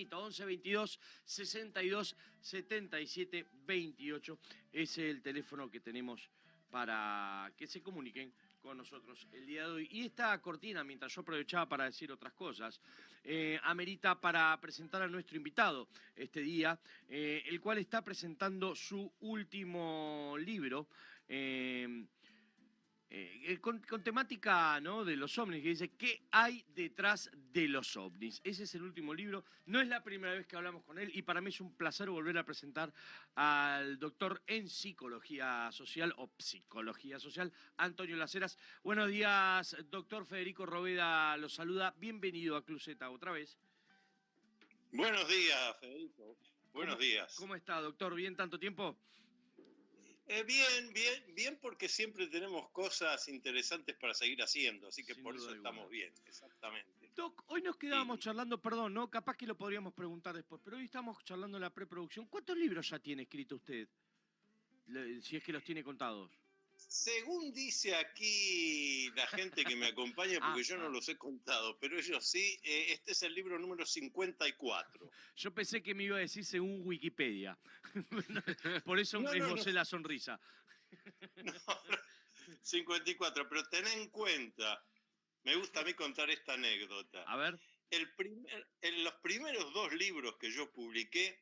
repito, 11 22 62 77 28 es el teléfono que tenemos para que se comuniquen con nosotros el día de hoy. Y esta cortina, mientras yo aprovechaba para decir otras cosas, amerita para presentar a nuestro invitado este día, el cual está presentando su último libro, con temática, ¿no?, de los ovnis, que dice ¿qué hay detrás de los ovnis? Ese es el último libro. No es la primera vez que hablamos con él y para mí es un placer volver a presentar al doctor en psicología social o psicología social, Antonio Las Heras. Buenos días, doctor. Federico Roveda lo saluda. Bienvenido a Cluseta otra vez. Buenos días, Federico. Buenos días. ¿Cómo está, doctor? ¿Bien tanto tiempo? Bien, porque siempre tenemos cosas interesantes para seguir haciendo, así que por eso estamos bien, exactamente. Doc, hoy nos quedábamos charlando, perdón, ¿no? Capaz que lo podríamos preguntar después, pero hoy estamos charlando en la preproducción. ¿Cuántos libros ya tiene escrito usted? Si es que los tiene contados. Según dice aquí la gente que me acompaña, porque yo no los he contado, pero ellos sí, este es el libro número 54. Yo pensé que me iba a decir según Wikipedia. Por eso esbocé la sonrisa. No, 54, pero ten en cuenta, me gusta a mí contar esta anécdota. A ver. En los primeros 2 libros que yo publiqué,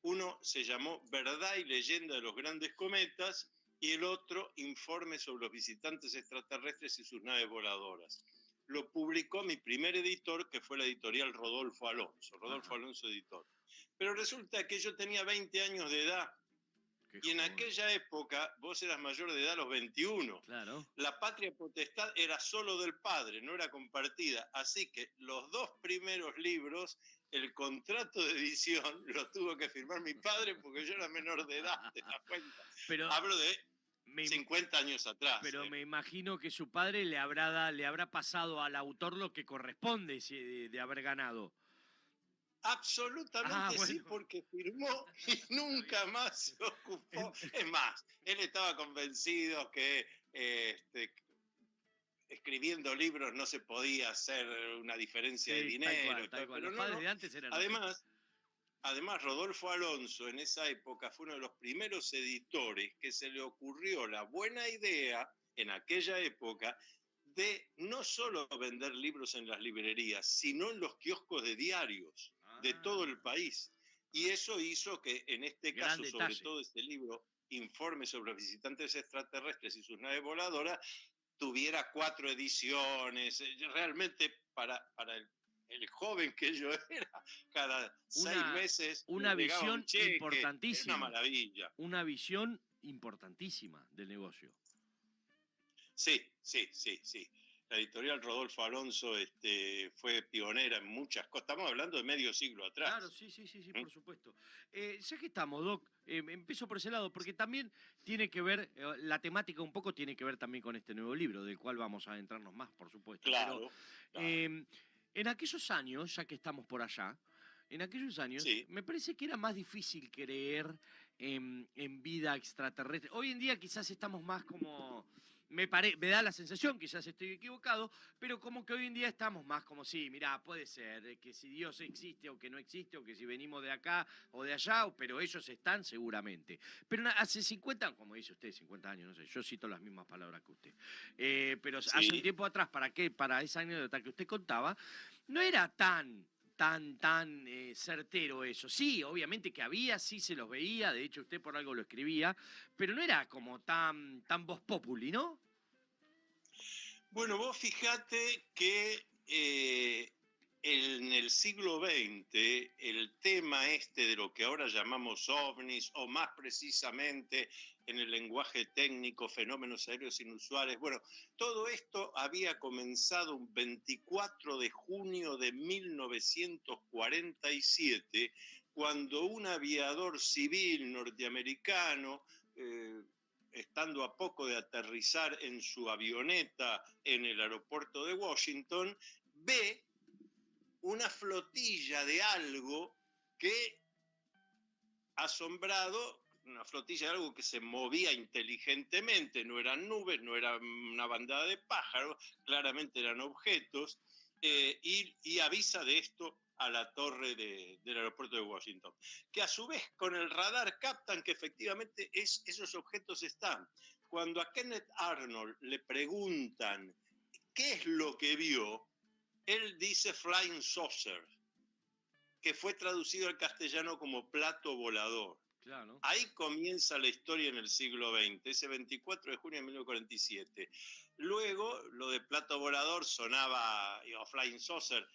uno se llamó Verdad y leyenda de los grandes cometas, y el otro, Informe sobre los visitantes extraterrestres y sus naves voladoras. Lo publicó mi primer editor, que fue la editorial Rodolfo Alonso Editor. Pero resulta que yo tenía 20 años de edad, y en aquella época vos eras mayor de edad a los 21. Claro. La patria potestad era solo del padre, no era compartida. Así que los 2 primeros libros, el contrato de edición lo tuvo que firmar mi padre porque yo era menor de edad, ¿te das cuenta? Pero hablo de 50 años atrás. Pero me imagino que su padre le habrá pasado al autor lo que corresponde de haber ganado. Absolutamente bueno. Sí, porque firmó y nunca más se ocupó. Es más, él estaba convencido que escribiendo libros no se podía hacer una diferencia de dinero. Tal cual. Pero los padres de antes eran Además, Rodolfo Alonso en esa época fue uno de los primeros editores que se le ocurrió la buena idea, en aquella época, de no solo vender libros en las librerías, sino en los kioscos de diarios de todo el país. Y eso hizo que, en este caso, sobre todo este libro, Informe sobre los visitantes extraterrestres y sus naves voladoras, tuviera 4 ediciones. Realmente, para el joven que yo era, cada 6 meses una visión un cheque, importantísima. Una maravilla. Una visión importantísima del negocio. Sí. La editorial Rodolfo Alonso fue pionera en muchas cosas. Estamos hablando de medio siglo atrás. Claro, sí, por supuesto. Ya que estamos, Doc, empiezo por ese lado, porque también tiene que ver, la temática un poco tiene que ver también con este nuevo libro, del cual vamos a adentrarnos más, por supuesto. Claro. En aquellos años, ya que estamos por allá, me parece que era más difícil creer en vida extraterrestre. Hoy en día quizás estamos más como... Me da la sensación, quizás estoy equivocado, pero como que hoy en día estamos más como, sí, mirá, puede ser que si Dios existe o que no existe, o que si venimos de acá o de allá, pero ellos están seguramente. Pero hace 50, como dice usted, 50 años, no sé, yo cito las mismas palabras que usted. Pero hace un tiempo atrás, para esa anécdota que usted contaba, no era tan certero eso. Sí, obviamente que había, sí se los veía, de hecho usted por algo lo escribía, pero no era como tan voz populi, ¿no? Bueno, vos fijate que en el siglo XX el tema de lo que ahora llamamos ovnis, o más precisamente en el lenguaje técnico, fenómenos aéreos inusuales, bueno, todo esto había comenzado un 24 de junio de 1947, cuando un aviador civil norteamericano, estando a poco de aterrizar en su avioneta en el aeropuerto de Washington, ve una flotilla de algo que, asombrado, una flotilla de algo que se movía inteligentemente, no eran nubes, no era una bandada de pájaros, claramente eran objetos, y avisa de esto a la torre del aeropuerto de Washington, que a su vez con el radar captan que efectivamente esos objetos están. Cuando a Kenneth Arnold le preguntan qué es lo que vio, él dice flying saucer, que fue traducido al castellano como plato volador. Claro. Ahí comienza la historia en el siglo XX, ese 24 de junio de 1947. Luego, lo de plato volador sonaba, o flying saucer,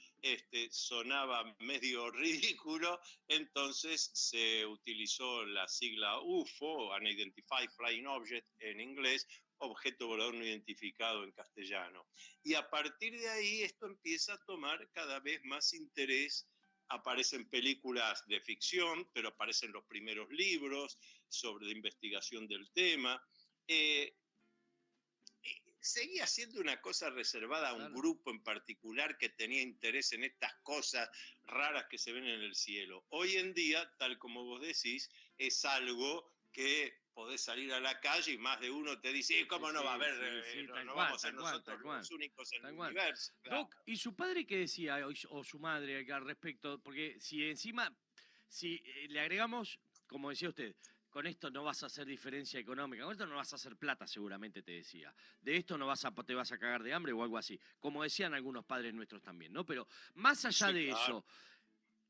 sonaba medio ridículo, entonces se utilizó la sigla UFO, Unidentified Flying Object en inglés, objeto volador no identificado en castellano. Y a partir de ahí esto empieza a tomar cada vez más interés. Aparecen películas de ficción, pero aparecen los primeros libros sobre investigación del tema. Seguía siendo una cosa reservada a un grupo en particular que tenía interés en estas cosas raras que se ven en el cielo. Hoy en día, tal como vos decís, es algo que podés salir a la calle y más de uno te dice, ¿cómo no va a haber? No vamos a ser nosotros los únicos en el universo. Claro. Doc, ¿y su padre qué decía, o su madre al respecto? Porque si le agregamos, como decía usted, con esto no vas a hacer diferencia económica, con esto no vas a hacer plata, seguramente te decía. De esto no te vas a cagar de hambre o algo así. Como decían algunos padres nuestros también, ¿no? Pero más allá de eso,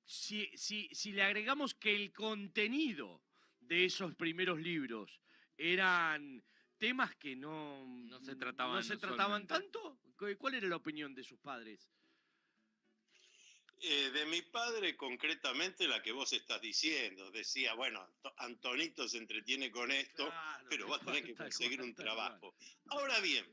si le agregamos que el contenido de esos primeros libros eran temas que no se trataban tanto, ¿cuál era la opinión de sus padres? De mi padre, concretamente, la que vos estás diciendo. Decía, bueno, Antonito se entretiene con esto, claro, pero va a tener que conseguir un trabajo. Ahora bien,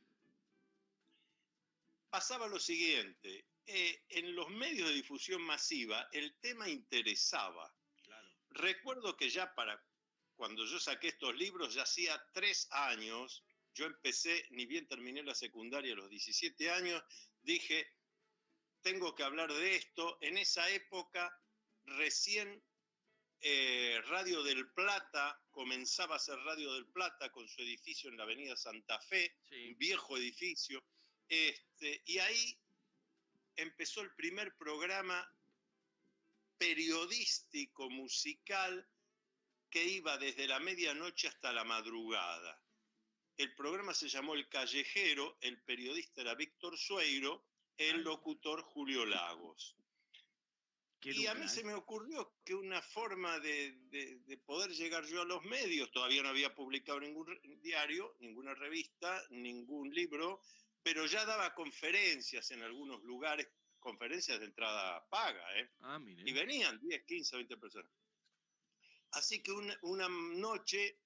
pasaba lo siguiente. En los medios de difusión masiva, el tema interesaba. Claro. Recuerdo que ya cuando yo saqué estos libros, ya hacía 3 años, yo empecé, ni bien terminé la secundaria a los 17 años, dije, tengo que hablar de esto. En esa época, recién Radio del Plata comenzaba a ser Radio del Plata con su edificio en la avenida Santa Fe, sí. Un viejo edificio. Y ahí empezó el primer programa periodístico musical que iba desde la medianoche hasta la madrugada. El programa se llamó El Callejero, el periodista era Víctor Sueiro, el locutor Julio Lagos. Y a mí se me ocurrió que una forma de poder llegar yo a los medios, todavía no había publicado ningún diario, ninguna revista, ningún libro, pero ya daba conferencias en algunos lugares, conferencias de entrada paga, y venían 10, 15, 20 personas. Así que una noche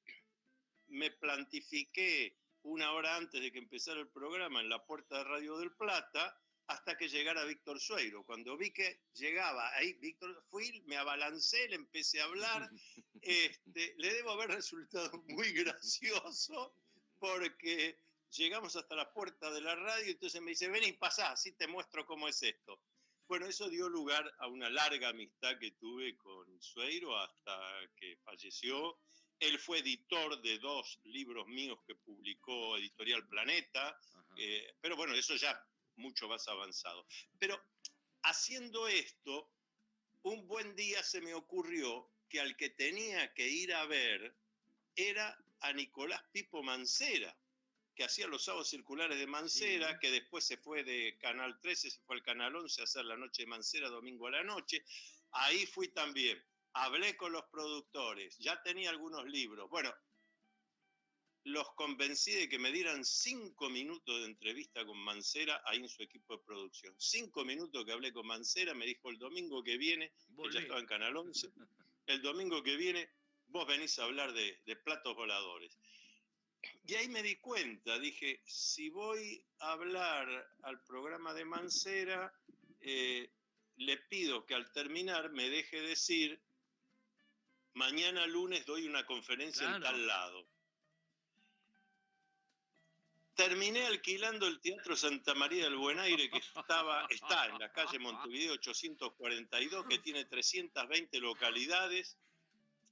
me plantifiqué 1 hora antes de que empezara el programa en la puerta de Radio del Plata hasta que llegara Víctor Sueiro. Cuando vi que llegaba ahí, Víctor, me abalancé, le empecé a hablar. Le debo haber resultado muy gracioso porque llegamos hasta la puerta de la radio y entonces me dice, vení, pasá, así te muestro cómo es esto. Bueno, eso dio lugar a una larga amistad que tuve con Sueiro hasta que falleció. Él fue editor de 2 libros míos que publicó Editorial Planeta, pero bueno, eso ya mucho más avanzado. Pero haciendo esto, un buen día se me ocurrió que al que tenía que ir a ver era a Nicolás Pipo Mancera, que hacía los sábados circulares de Mancera, sí. Que después se fue de Canal 13, se fue al Canal 11 a hacer La Noche de Mancera, domingo a la noche. Ahí fui también. Hablé con los productores, ya tenía algunos libros. Bueno, los convencí de que me dieran 5 minutos de entrevista con Mancera ahí en su equipo de producción. 5 minutos que hablé con Mancera, me dijo el domingo que viene, que ya estaba en Canal 11, el domingo que viene vos venís a hablar de platos voladores. Y ahí me di cuenta, dije, si voy a hablar al programa de Mancera, le pido que al terminar me deje decir, mañana lunes doy una conferencia en tal lado. Terminé alquilando el Teatro Santa María del Buen Aire, que está en la calle Montevideo 842, que tiene 320 localidades.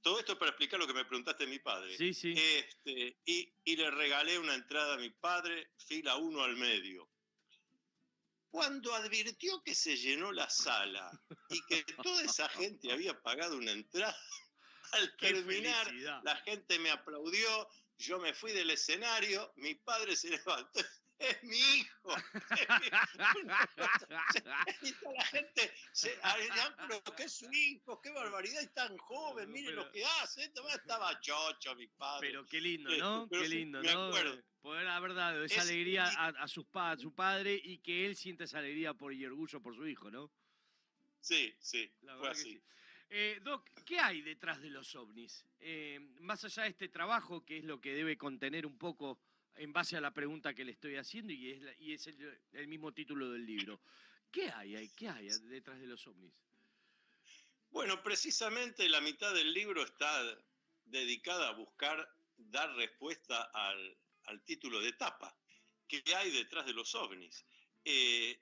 Todo esto para explicar lo que me preguntaste de mi padre. Sí, sí. Y le regalé una entrada a mi padre, fila 1 al medio. Cuando advirtió que se llenó la sala y que toda esa gente había pagado una entrada, al terminar la gente me aplaudió, yo me fui del escenario, mi padre se levantó. Es mi hijo. Y toda la gente pero que es su hijo, qué barbaridad, es tan joven, mire lo que hace. Estaba chocho mi padre. Pero qué lindo, ¿no? Pero qué lindo, me ¿no? Acuerdo. Poder haber dado esa alegría a su padre y que él sienta esa alegría y orgullo por su hijo, ¿no? Sí, fue así. Sí. Doc, ¿qué hay detrás de los ovnis? Más allá de este trabajo, que es lo que debe contener un poco en base a la pregunta que le estoy haciendo y es el mismo título del libro. ¿Qué hay detrás de los ovnis? Bueno, precisamente la mitad del libro está dedicada a buscar dar respuesta al título de tapa. ¿Qué hay detrás de los ovnis? Y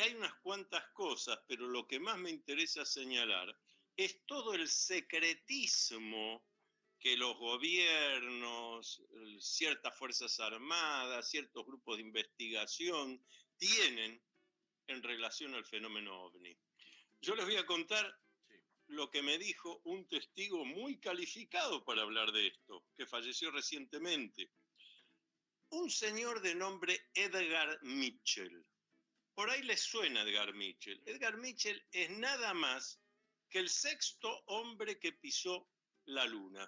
hay unas cuantas cosas, pero lo que más me interesa señalar es todo el secretismo que los gobiernos, ciertas fuerzas armadas, ciertos grupos de investigación tienen en relación al fenómeno ovni. Yo les voy a contar lo que me dijo un testigo muy calificado para hablar de esto, que falleció recientemente. Un señor de nombre Edgar Mitchell. Por ahí les suena Edgar Mitchell. Edgar Mitchell es nada más que el 6º hombre que pisó la Luna.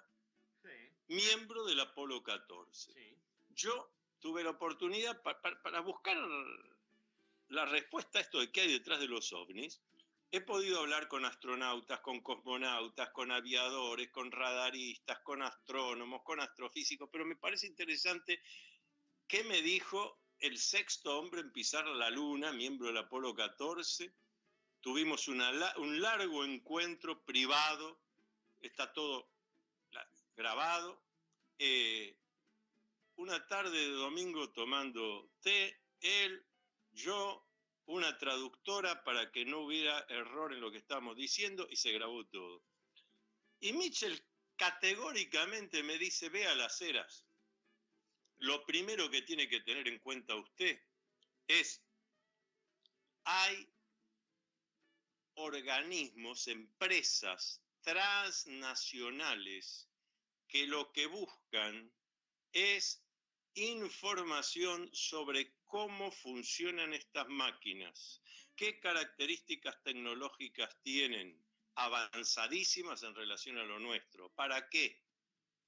Miembro del Apolo 14. Sí. Yo tuve la oportunidad para buscar la respuesta a esto de qué hay detrás de los ovnis. He podido hablar con astronautas, con cosmonautas, con aviadores, con radaristas, con astrónomos, con astrofísicos, pero me parece interesante qué me dijo el 6º hombre en pisar la Luna, miembro del Apolo 14. Tuvimos un largo encuentro privado, está todo grabado. Una tarde de domingo tomando té, él, yo, una traductora para que no hubiera error en lo que estábamos diciendo, y se grabó todo. Y Mitchell categóricamente me dice, vea Las Heras, lo primero que tiene que tener en cuenta usted es, hay organismos, empresas transnacionales que lo que buscan es información sobre cómo funcionan estas máquinas, qué características tecnológicas tienen, avanzadísimas en relación a lo nuestro. ¿Para qué?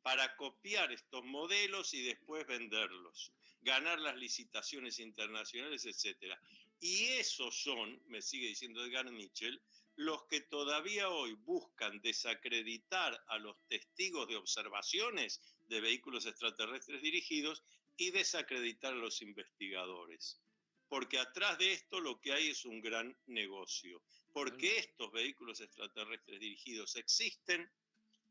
Para copiar estos modelos y después venderlos, ganar las licitaciones internacionales, etc. Y esos son, me sigue diciendo Edgar Mitchell, los que todavía hoy buscan desacreditar a los testigos de observaciones de vehículos extraterrestres dirigidos y desacreditar a los investigadores. Porque atrás de esto lo que hay es un gran negocio. Porque estos vehículos extraterrestres dirigidos existen,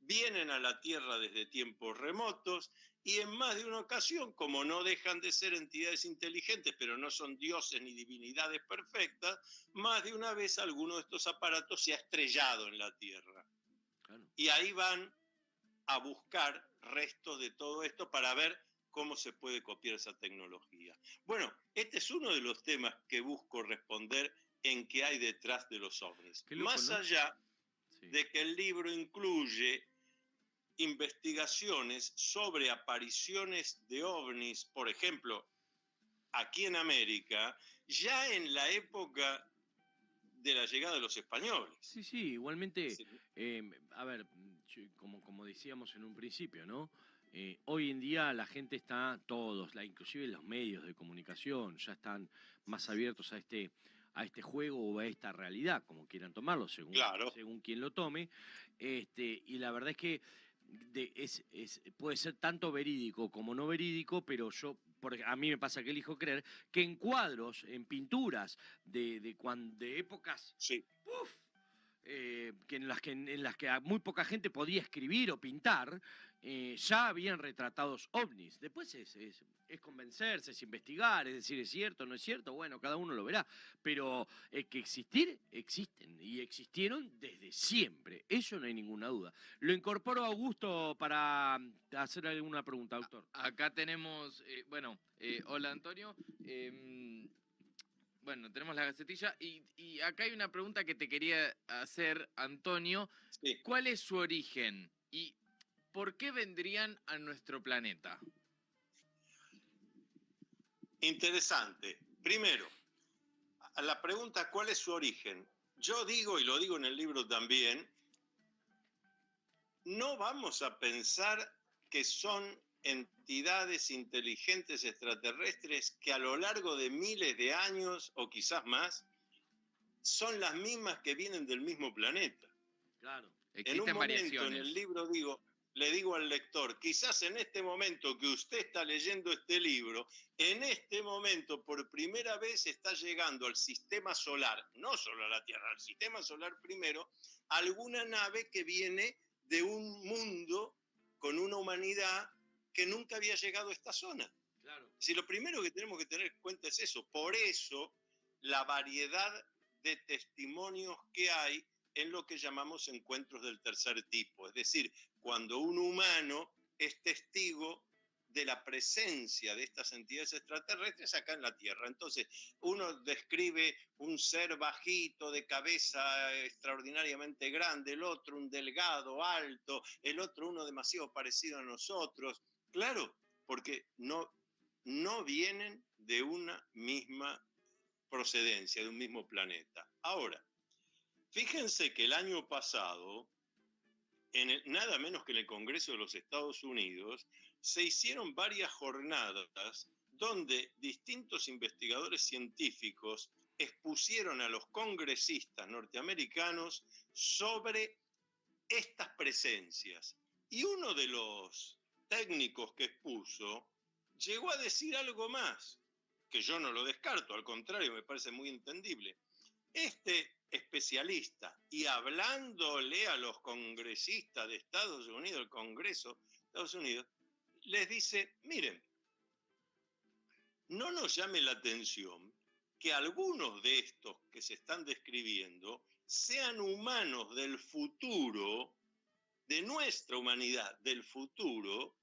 vienen a la Tierra desde tiempos remotos y en más de una ocasión, como no dejan de ser entidades inteligentes, pero no son dioses ni divinidades perfectas, más de una vez alguno de estos aparatos se ha estrellado en la Tierra. Claro. Y ahí van a buscar restos de todo esto para ver cómo se puede copiar esa tecnología. Bueno, este es uno de los temas que busco responder en qué hay detrás de los ovnis. Loco, más allá de que el libro incluye investigaciones sobre apariciones de ovnis, por ejemplo, aquí en América, ya en la época de la llegada de los españoles. Sí, igualmente, sí. A ver, como decíamos en un principio, ¿no? Hoy en día la gente está, inclusive los medios de comunicación, ya están más abiertos a este juego o a esta realidad, como quieran tomarlo, según quien lo tome. Y la verdad es que puede ser tanto verídico como no verídico, pero a mí me pasa que elijo creer que en cuadros, en pinturas de épocas, sí. En las que muy poca gente podía escribir o pintar, ya habían retratados ovnis. Después es convencerse, es investigar, es decir, ¿es cierto o no es cierto? Bueno, cada uno lo verá. Pero que existir, existen. Y existieron desde siempre. Eso no hay ninguna duda. Lo incorporo a Augusto para hacer alguna pregunta, doctor. Acá tenemos, hola Antonio. bueno, tenemos la gacetilla y acá hay una pregunta que te quería hacer, Antonio. Sí. ¿Cuál es su origen y por qué vendrían a nuestro planeta? Interesante. Primero, a la pregunta ¿cuál es su origen? Yo digo, y lo digo en el libro también, no vamos a pensar que son entidades inteligentes extraterrestres que a lo largo de miles de años o quizás más son las mismas que vienen del mismo planeta. Claro. En un momento en el libro le digo al lector, quizás en este momento que usted está leyendo este libro, en este momento por primera vez está llegando al sistema solar, no solo a la Tierra, al sistema solar primero, alguna nave que viene de un mundo con una humanidad que nunca había llegado a esta zona. Claro. Si lo primero que tenemos que tener en cuenta es eso, por eso la variedad de testimonios que hay en lo que llamamos encuentros del tercer tipo, es decir, cuando un humano es testigo de la presencia de estas entidades extraterrestres acá en la Tierra. Entonces, uno describe un ser bajito, de cabeza extraordinariamente grande, el otro un delgado, alto, el otro uno demasiado parecido a nosotros. Claro, porque no vienen de una misma procedencia, de un mismo planeta. Ahora, fíjense que el año pasado, nada menos que en el Congreso de los Estados Unidos, se hicieron varias jornadas donde distintos investigadores científicos expusieron a los congresistas norteamericanos sobre estas presencias. Y uno de los técnicos que expuso llegó a decir algo más, que yo no lo descarto, al contrario, me parece muy entendible. Este especialista, y hablándole a los congresistas de Estados Unidos, el Congreso de Estados Unidos, les dice, miren, no nos llame la atención que algunos de estos que se están describiendo sean humanos del futuro, de nuestra humanidad, del futuro,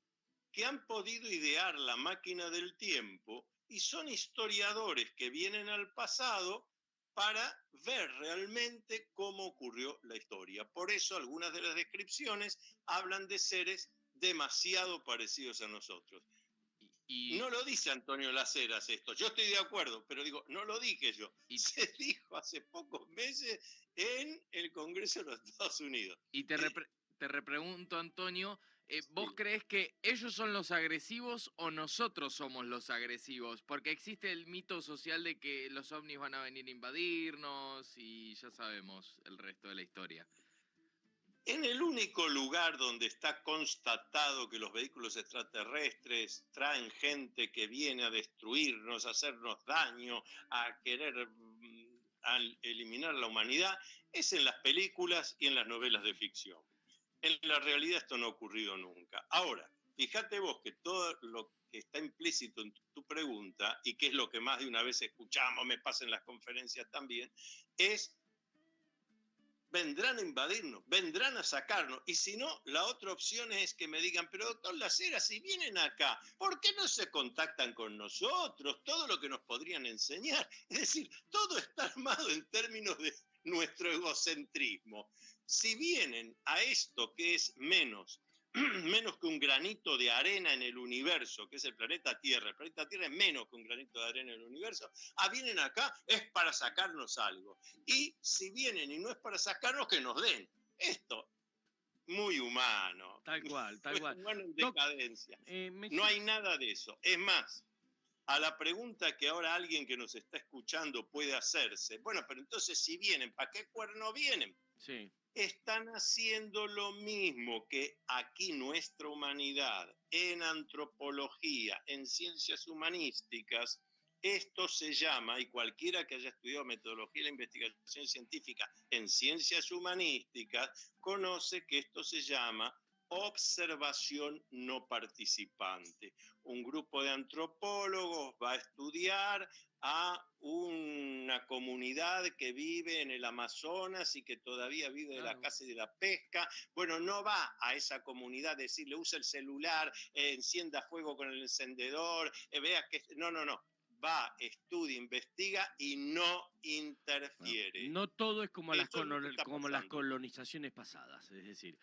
que han podido idear la máquina del tiempo y son historiadores que vienen al pasado para ver realmente cómo ocurrió la historia. Por eso algunas de las descripciones hablan de seres demasiado parecidos a nosotros. No lo dice Antonio Las Heras esto, yo estoy de acuerdo, pero digo, no lo dije yo. Se dijo hace pocos meses en el Congreso de los Estados Unidos. Y te repregunto, Antonio, ¿vos crees que ellos son los agresivos o nosotros somos los agresivos? Porque existe el mito social de que los ovnis van a venir a invadirnos y ya sabemos el resto de la historia. En el único lugar donde está constatado que los vehículos extraterrestres traen gente que viene a destruirnos, a hacernos daño, a querer eliminar la humanidad, es en las películas y en las novelas de ficción. En la realidad esto no ha ocurrido nunca. Ahora, fíjate vos que todo lo que está implícito en tu pregunta, y que es lo que más de una vez escuchamos, me pasa en las conferencias también, es vendrán a invadirnos, vendrán a sacarnos. Y si no, la otra opción es que me digan, pero doctor Las Heras, si vienen acá, ¿por qué no se contactan con nosotros? Todo lo que nos podrían enseñar. Es decir, todo está armado en términos de nuestro egocentrismo. Si vienen a esto que es menos que un granito de arena en el universo, que es el planeta Tierra es menos que un granito de arena en el universo, vienen acá, es para sacarnos algo. Y si vienen y no es para sacarnos, que nos den. Esto, muy humano. Tal cual, tal cual. Humano en decadencia. No hay nada de eso. Es más, a la pregunta que ahora alguien que nos está escuchando puede hacerse, bueno, pero entonces si vienen, ¿para qué cuerno vienen? Sí. Están haciendo lo mismo que aquí nuestra humanidad, en antropología, en ciencias humanísticas. Esto se llama, y cualquiera que haya estudiado metodología de la investigación científica en ciencias humanísticas, conoce que esto se llama observación no participante. Un grupo de antropólogos va a estudiar a una comunidad que vive en el Amazonas y que todavía vive de la caza y de la pesca. Bueno, no va a esa comunidad a decirle, usa el celular, encienda fuego con el encendedor, vea que... No. va, estudia, investiga y no interfiere. No todo es como las pasando. colonizaciones pasadas, es decir,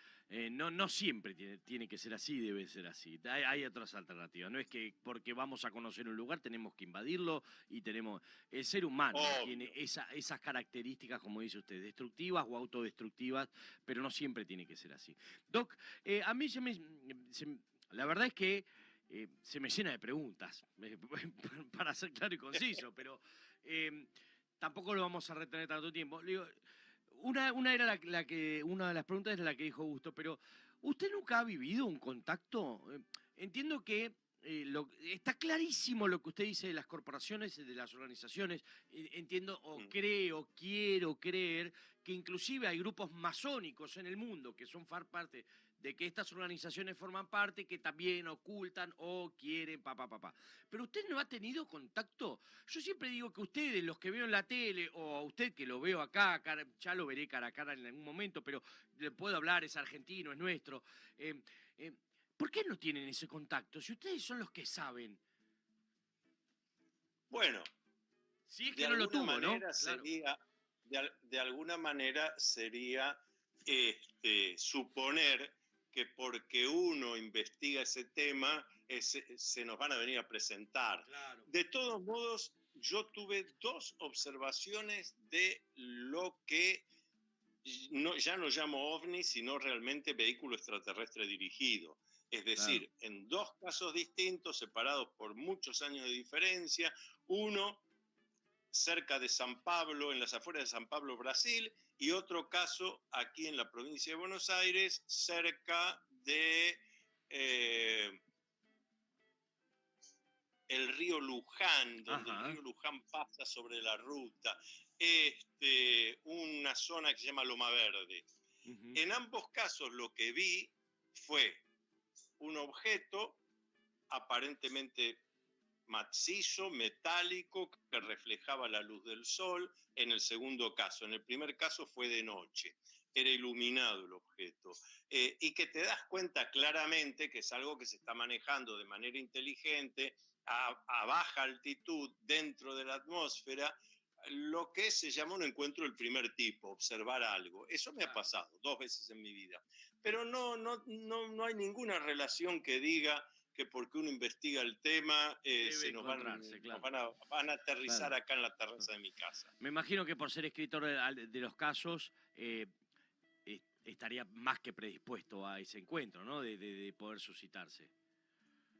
no siempre tiene que ser así, debe ser así. Hay otras alternativas, no es que porque vamos a conocer un lugar tenemos que invadirlo y tenemos... El ser humano tiene esas características, como dice usted, destructivas o autodestructivas, pero no siempre tiene que ser así. Doc, a mí la verdad es que se me llena de preguntas, para ser claro y conciso, pero tampoco lo vamos a retener tanto tiempo. Digo, una era una de las preguntas es la que dijo Augusto, pero ¿usted nunca ha vivido un contacto? Entiendo que está clarísimo lo que usted dice de las corporaciones, de las organizaciones. Entiendo, quiero creer que inclusive hay grupos masónicos en el mundo que son parte de que estas organizaciones forman parte, que también ocultan o quieren, Pero usted no ha tenido contacto. Yo siempre digo que ustedes, los que veo en la tele, o a usted que lo veo acá, ya lo veré cara a cara en algún momento, pero le puedo hablar, es argentino, es nuestro. ¿Por qué no tienen ese contacto? Si ustedes son los que saben. Bueno, si es que no lo tuvo, ¿no? Sería, de alguna manera sería suponer que porque uno investiga ese tema, se nos van a venir a presentar. Claro. De todos modos, yo tuve 2 observaciones de lo que ya no llamo ovni, sino realmente vehículo extraterrestre dirigido. Es decir, en 2 casos distintos, separados por muchos años de diferencia. Uno cerca de San Pablo, en las afueras de San Pablo, Brasil, y otro caso aquí en la provincia de Buenos Aires, cerca de el río Luján, donde el río Luján pasa sobre la ruta, una zona que se llama Loma Verde. En ambos casos lo que vi fue un objeto aparentemente macizo, metálico, que reflejaba la luz del sol. En el segundo caso, en el primer caso fue de noche, era iluminado el objeto, y que te das cuenta claramente que es algo que se está manejando de manera inteligente, a baja altitud dentro de la atmósfera, lo que se llama un encuentro del primer tipo, observar algo. Eso me ha pasado 2 veces en mi vida, pero no hay ninguna relación que diga que porque uno investiga el tema van a aterrizar acá en la terraza de mi casa. Me imagino que por ser escritor de los casos estaría más que predispuesto a ese encuentro, ¿no? De poder suscitarse.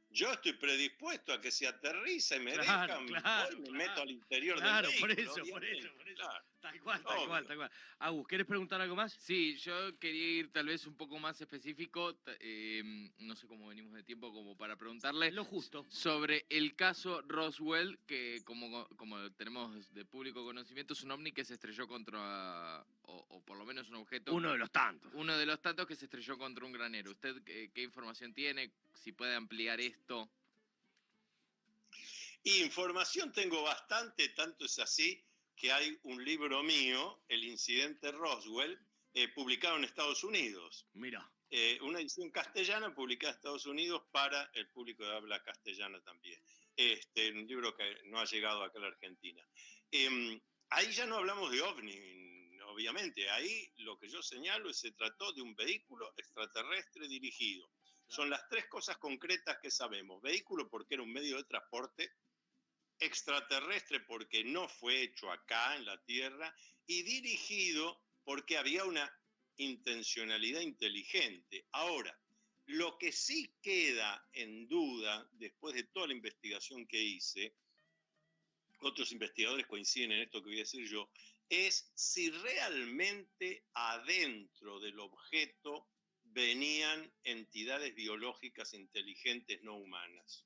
Yo estoy predispuesto a que se aterriza y me dejan, me meto al interior del vehículo. Por eso. Claro. Tal cual. Agus, ¿querés preguntar algo más? Sí, yo quería ir tal vez un poco más específico, no sé cómo venimos de tiempo como para preguntarle. Lo justo. Sobre el caso Roswell, que como tenemos de público conocimiento, es un ovni que se estrelló contra, o por lo menos un objeto. Uno de los tantos. Uno de los tantos que se estrelló contra un granero. ¿Usted qué información tiene? Si puede ampliar esto. Información tengo bastante, tanto es así que hay un libro mío, El incidente Roswell, publicado en Estados Unidos. Mira. Una edición castellana publicada en Estados Unidos para el público de habla castellana también. Un libro que no ha llegado acá a la Argentina. Ahí ya no hablamos de ovni, obviamente. Ahí lo que yo señalo se trató de un vehículo extraterrestre dirigido. Son las 3 cosas concretas que sabemos. Vehículo porque era un medio de transporte, extraterrestre porque no fue hecho acá en la Tierra, y dirigido porque había una intencionalidad inteligente. Ahora, lo que sí queda en duda, después de toda la investigación que hice, otros investigadores coinciden en esto que voy a decir yo, es si realmente adentro del objeto venían entidades biológicas inteligentes no humanas.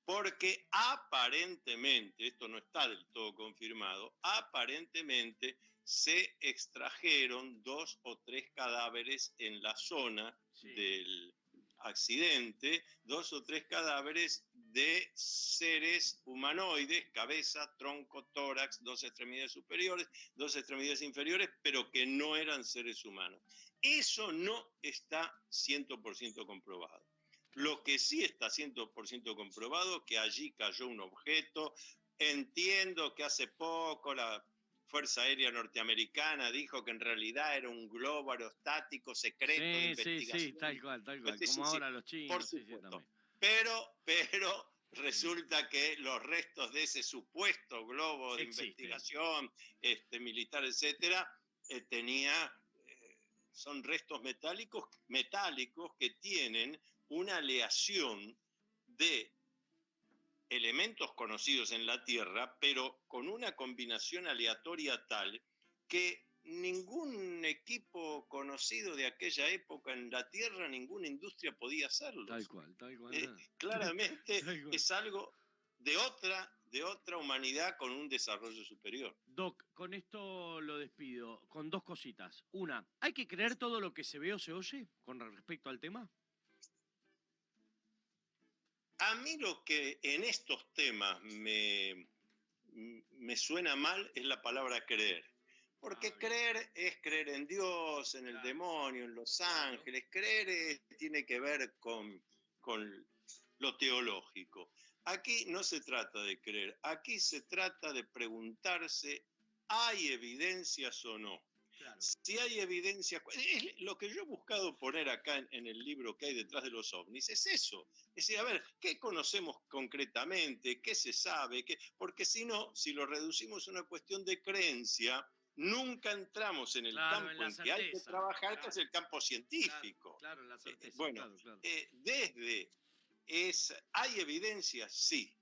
Porque aparentemente, esto no está del todo confirmado, aparentemente se extrajeron 2 o 3 cadáveres en la zona del accidente, 2 o 3 cadáveres de seres humanoides, cabeza, tronco, tórax, 2 extremidades superiores, 2 extremidades inferiores, pero que no eran seres humanos. Eso no está 100% comprobado. Lo que sí está 100% comprobado es que allí cayó un objeto entiendo que hace poco la Fuerza Aérea Norteamericana dijo que en realidad era un globo aerostático secreto de investigación. Sí, tal cual, como ahora los chinos. Por supuesto. Pero resulta que los restos de ese supuesto globo de investigación militar, etcétera, son restos metálicos que tienen una aleación de elementos conocidos en la Tierra, pero con una combinación aleatoria tal que ningún equipo conocido de aquella época en la Tierra, ninguna industria podía hacerlo. Tal cual. Claramente tal cual. Es algo de otra humanidad con un desarrollo superior. Doc, con esto lo despido, con dos cositas. Una, ¿hay que creer todo lo que se ve o se oye con respecto al tema? A mí lo que en estos temas me suena mal es la palabra creer. Porque creer es creer en Dios, en el demonio, en los ángeles. Creer tiene que ver con lo teológico. Aquí no se trata de creer, aquí se trata de preguntarse, ¿hay evidencias o no? Claro. Si hay evidencias, lo que yo he buscado poner acá en el libro que hay detrás de los ovnis es eso. Es decir, a ver, ¿qué conocemos concretamente? ¿Qué se sabe? Porque si no, si lo reducimos a una cuestión de creencia, nunca entramos en el campo en que hay que trabajar, que es el campo científico. Claro, la certeza. Bueno, ¿hay evidencias? Sí.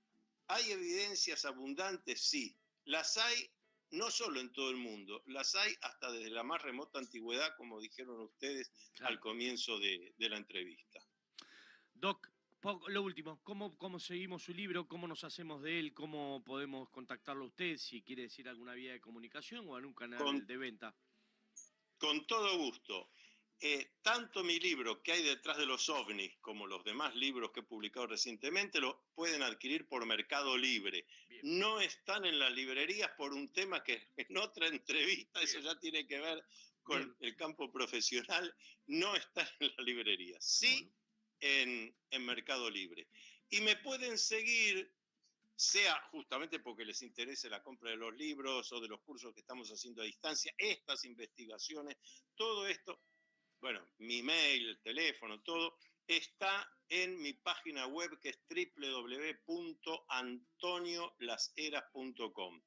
¿Hay evidencias abundantes? Sí. Las hay no solo en todo el mundo, las hay hasta desde la más remota antigüedad, como dijeron ustedes al comienzo de la entrevista. Doc, lo último, ¿cómo seguimos su libro? ¿Cómo nos hacemos de él? ¿Cómo podemos contactarlo a usted? Si quiere decir alguna vía de comunicación o algún canal de venta. Con todo gusto. Tanto mi libro que hay detrás de los ovnis como los demás libros que he publicado recientemente lo pueden adquirir por Mercado Libre. Bien. No están en las librerías por un tema que en otra entrevista, bien, eso ya tiene que ver con el campo profesional, no están en las librerías, sí en Mercado Libre. Y me pueden seguir, sea justamente porque les interese la compra de los libros o de los cursos que estamos haciendo a distancia, estas investigaciones, todo esto. Bueno, mi mail, el teléfono, todo, está en mi página web que es www.antoniolaseras.com.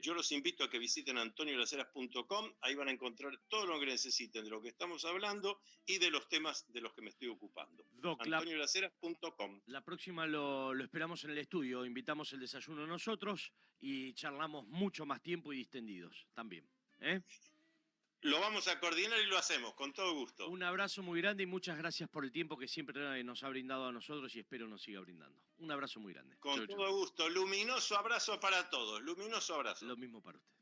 Yo los invito a que visiten antoniolaseras.com, ahí van a encontrar todo lo que necesiten de lo que estamos hablando y de los temas de los que me estoy ocupando. antoniolaseras.com. La próxima lo esperamos en el estudio, invitamos el desayuno nosotros y charlamos mucho más tiempo y distendidos también. Lo vamos a coordinar y lo hacemos, con todo gusto. Un abrazo muy grande y muchas gracias por el tiempo que siempre nos ha brindado a nosotros y espero nos siga brindando. Un abrazo muy grande. Con todo gusto. Luminoso abrazo para todos. Luminoso abrazo. Lo mismo para usted.